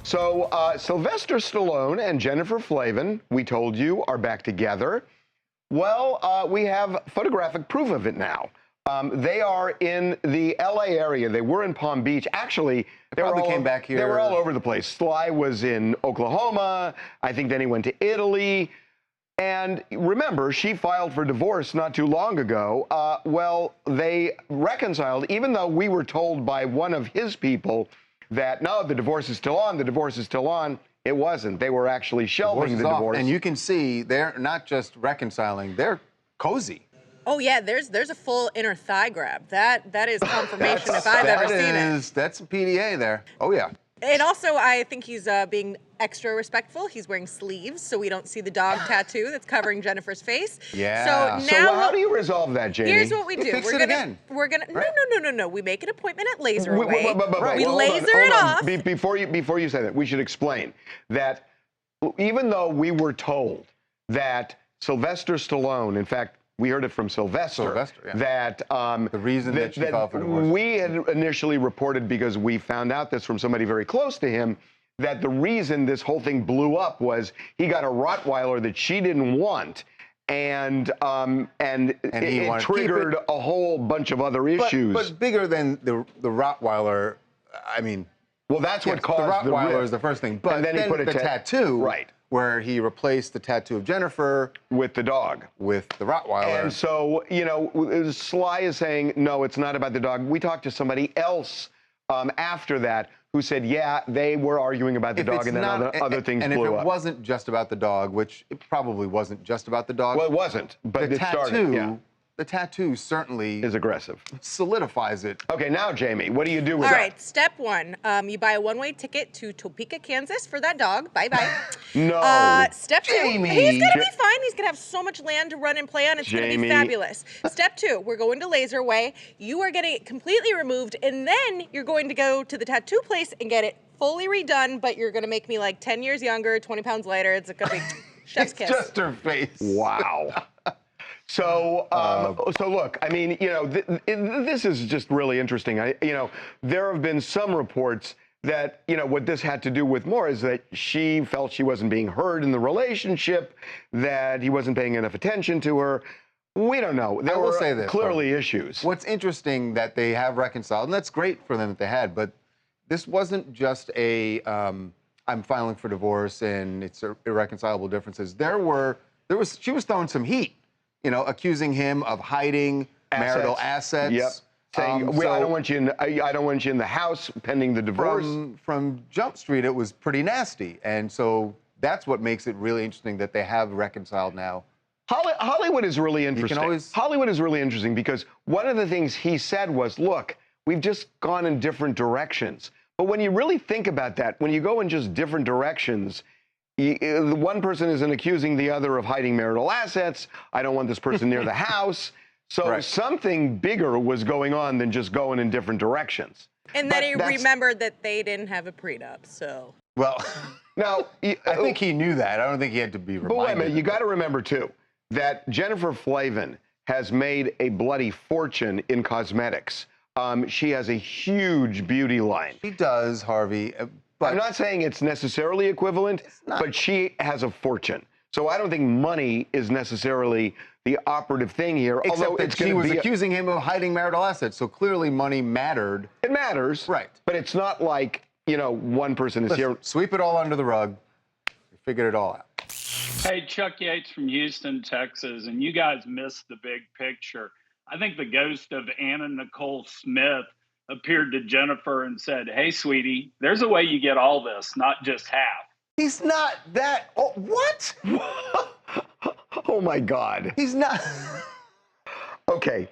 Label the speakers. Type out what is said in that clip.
Speaker 1: So Sylvester Stallone and Jennifer Flavin, we told you, are back together. Well, we have photographic proof of it now. They are in the LA area. They were in Palm Beach. Actually, they
Speaker 2: came back here.
Speaker 1: They were all over the place. Sly was in Oklahoma. I think then he went to Italy. And remember, she filed for divorce not too long ago. Well, they reconciled, even though we were told by one of his people that, no, the divorce is still on, the divorce is still on. It wasn't. They were actually shelving the divorce.
Speaker 2: And you can see they're not just reconciling, they're cozy.
Speaker 3: Oh, yeah, there's a full inner thigh grab. That is confirmation if I've ever seen it.
Speaker 2: That's a PDA there. Oh, yeah.
Speaker 3: And also, I think he's being extra respectful. He's wearing sleeves, so we don't see the dog tattoo that's covering Jennifer's face.
Speaker 2: Yeah.
Speaker 1: So now, how do you resolve that, Jamie?
Speaker 3: Here's what we do. We're gonna.
Speaker 2: Right.
Speaker 3: No. We make an appointment at Laser Away.
Speaker 1: Right.
Speaker 3: We laser it off.
Speaker 1: Before you say that, we should explain that even though we were told that Sylvester Stallone, in fact, we heard it from Sylvester
Speaker 2: yeah.
Speaker 1: that
Speaker 2: the reason that she filed for divorce.
Speaker 1: We had initially reported, because we found out this from somebody very close to him, that the reason this whole thing blew up was he got a Rottweiler that she didn't want, and it triggered a whole bunch of other issues.
Speaker 2: But bigger than the Rottweiler, I mean.
Speaker 1: Well, that's what caused
Speaker 2: the Rottweiler is the first thing, but then he put the tattoo,
Speaker 1: right,
Speaker 2: where he replaced the tattoo of Jennifer
Speaker 1: with the dog,
Speaker 2: with the Rottweiler.
Speaker 1: And so, you know, Sly is saying, no, it's not about the dog. We talked to somebody else after that who said, yeah, they were arguing about the dog, and then other things blew up.
Speaker 2: And if it wasn't just about the dog, which it probably wasn't just about the dog.
Speaker 1: Well, it wasn't, but it started. Yeah.
Speaker 2: The tattoo certainly
Speaker 1: is aggressive.
Speaker 2: Solidifies it.
Speaker 1: Okay, now, Jamie, what do you do with that?
Speaker 3: All right, step one. You buy a one-way ticket to Topeka, Kansas for that dog. Bye-bye.
Speaker 1: No.
Speaker 3: Step two.
Speaker 1: Jamie.
Speaker 3: He's going to be fine. He's going to have so much land to run and play on. It's going to be fabulous. Step two, we're going to Laser Way. You are getting it completely removed, and then you're going to go to the tattoo place and get it fully redone, but you're going to make me like 10 years younger, 20 pounds lighter. It's going to be chef's kiss.
Speaker 2: It's just her face.
Speaker 1: Wow. So, so look, I mean, you know, this is just really interesting. You know, there have been some reports that, you know, what this had to do with more is that she felt she wasn't being heard in the relationship, that he wasn't paying enough attention to her. We don't know. There were clearly issues.
Speaker 2: What's interesting that they have reconciled, and that's great for them that they had, but this wasn't just a I'm filing for divorce and it's irreconcilable differences. She was throwing some heat. You know, accusing him of hiding marital assets.
Speaker 1: Yep. Saying, I don't want you in the house pending the divorce.
Speaker 2: From Jump Street, it was pretty nasty, and so that's what makes it really interesting that they have reconciled now.
Speaker 1: Hollywood is really interesting. Hollywood is really interesting because one of the things he said was, "Look, we've just gone in different directions." But when you really think about that, when you go in just different directions. The one person isn't accusing the other of hiding marital assets. I don't want this person near the house. So something bigger was going on than just going in different directions.
Speaker 3: And then he remembered that they didn't have a prenup, so.
Speaker 2: Well,
Speaker 1: now,
Speaker 2: I think he knew that. I don't think he had to be reminded.
Speaker 1: But wait a minute, you got to remember, too, that Jennifer Flavin has made a bloody fortune in cosmetics. She has a huge beauty line.
Speaker 2: She does, Harvey. But
Speaker 1: I'm not saying it's necessarily equivalent, but she has a fortune. So I don't think money is necessarily the operative thing here.
Speaker 2: Except that she was accusing him of hiding marital assets, so clearly money mattered.
Speaker 1: It matters.
Speaker 2: Right.
Speaker 1: But it's not like, you know, one person is here.
Speaker 2: Sweep it all under the rug. We figured it all out.
Speaker 4: Hey, Chuck Yates from Houston, Texas, and you guys missed the big picture. I think the ghost of Anna Nicole Smith appeared to Jennifer and said, hey, sweetie, there's a way you get all this, not just half.
Speaker 2: He's not that. Oh, what?
Speaker 1: Oh, my God.
Speaker 2: He's not.
Speaker 1: Okay.